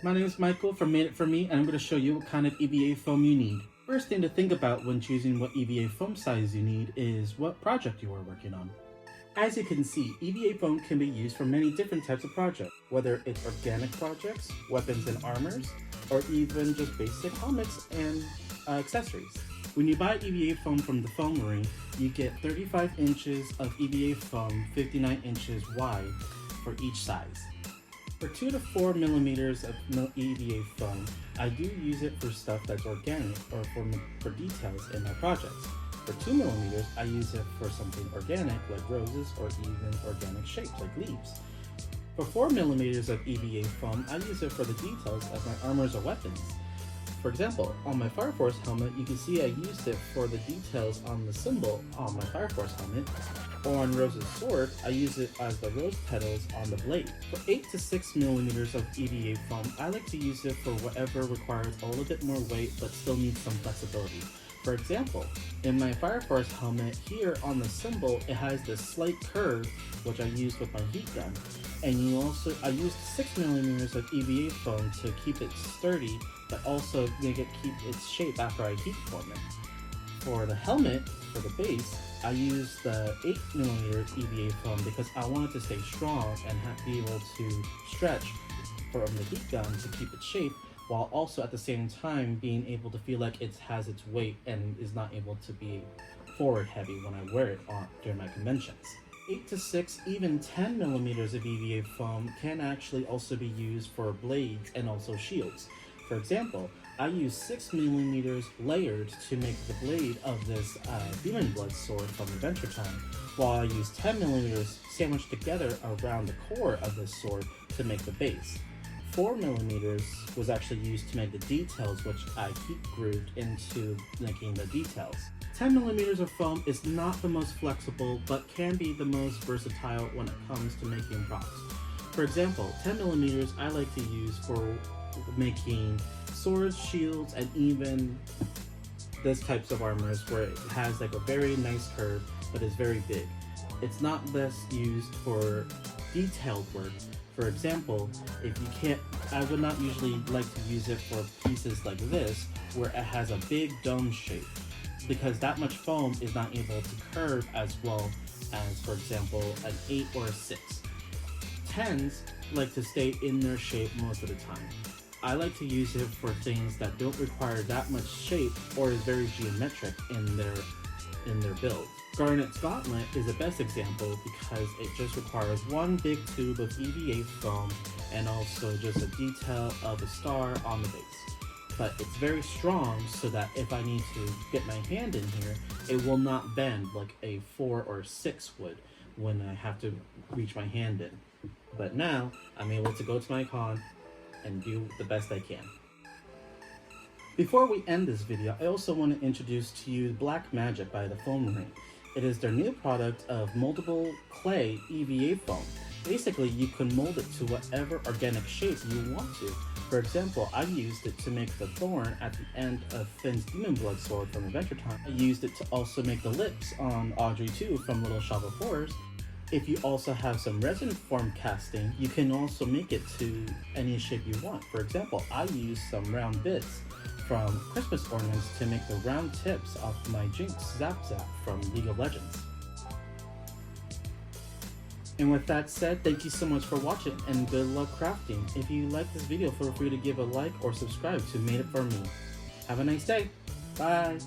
My name is Michael from Madeit4Me, and I'm going to show you what kind of EVA foam you need. First thing to think about when choosing what EVA foam size you need is what project you are working on. As you can see, EVA foam can be used for many different types of projects, whether it's organic projects, weapons and armors, or even just basic helmets and accessories. When you buy EVA foam from TheFoamory, you get 35 inches of EVA foam 59 inches wide for each size. For 2 to 4 millimeters of EVA foam, I do use it for stuff that's organic or for details in my projects. For 2 millimeters, I use it for something organic like roses or even organic shapes like leaves. For 4 millimeters of EVA foam, I use it for the details of my armors or weapons. For example, on my Fire Force helmet, you can see I used it for the details on the symbol on my Fire Force helmet. Or on Rose's sword, I use it as the rose petals on the blade. For 8 to 6 millimeters of EVA foam, I like to use it for whatever requires a little bit more weight but still needs some flexibility. For example, in my Fire Force helmet, here on the symbol, it has this slight curve, which I use with my heat gun. And I used 6 millimeters of EVA foam to keep it sturdy, but also make it keep its shape after I heat form it. For the helmet, for the base, I use the 8 millimeter EVA foam because I want it to stay strong and be able to stretch from the heat gun to keep its shape, while also at the same time being able to feel like it has its weight and is not able to be forward heavy when I wear it during my conventions. 8 to 6, even 10 millimeters of EVA foam can actually also be used for blades and also shields. For example, I use 6 millimeters layered to make the blade of this Demon Blood sword from Adventure Time, while I use 10 millimeters sandwiched together around the core of this sword to make the base. 4 millimeters was actually used to make the details, which I heat grooved into making the details. 10 millimeters of foam is not the most flexible, but can be the most versatile when it comes to making props. For example, 10 millimeters I like to use for making swords, shields, and even this types of armors where it has like a very nice curve, but is very big. It's not best used for detailed work. For example, I would not usually like to use it for pieces like this, where it has a big dome shape, because that much foam is not able to curve as well as, for example, an 8 or a 6. 10s like to stay in their shape most of the time. I like to use it for things that don't require that much shape or is very geometric in their build. Garnet's Gauntlet is the best example because it just requires one big tube of EVA foam and also just a detail of a star on the base. But it's very strong so that if I need to get my hand in here, it will not bend like a 4 or 6 would when I have to reach my hand in. But now I'm able to go to my con and do the best I can. Before we end this video, I also want to introduce to you Black Magic by TheFoamory. It is their new product of moldable clay EVA foam. Basically, you can mold it to whatever organic shape you want to. For example, I used it to make the thorn at the end of Finn's Demon Blood sword from Adventure Time. I used it to also make the lips on Audrey 2 from Little Shop of Horrors. If you also have some resin form casting, you can also make it to any shape you want. For example, I used some round bits from Christmas ornaments to make the round tips off my Jinx Zap Zap from League of Legends. And with that said, thank you so much for watching and good luck crafting. If you like this video, feel free to give a like or subscribe to Madeit4Me. Have a nice day. Bye.